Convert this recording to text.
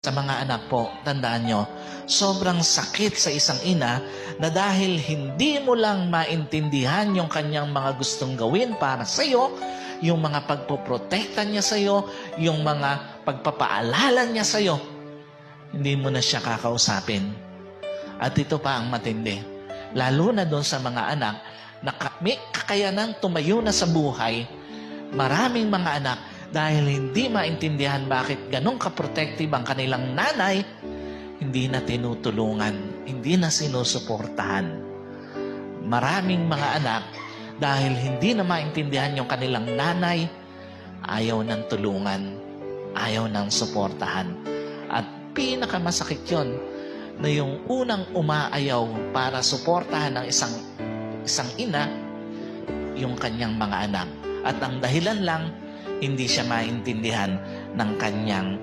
Sa mga anak po, tandaan nyo, sobrang sakit sa isang ina na dahil hindi mo lang maintindihan yung kanyang mga gustong gawin para sa iyo, yung mga pagpoprotekta niya sa iyo, yung mga pagpapaalala niya sa iyo, hindi mo na siya kakausapin. At ito pa ang matindi. Lalo na doon sa mga anak na may kakayanang tumayo na sa buhay, maraming mga anak dahil hindi maintindihan bakit ganong kaprotective ang kanilang nanay, hindi na tinutulungan, hindi na sinusuportahan. Maraming mga anak, dahil hindi na maintindihan yung kanilang nanay, ayaw ng tulungan, ayaw ng suportahan. At pinakamasakit yun, na yung unang umaayaw para suportahan ng isang ina, yung kanyang mga anak. At ang dahilan lang, hindi siya maintindihan ng kanyang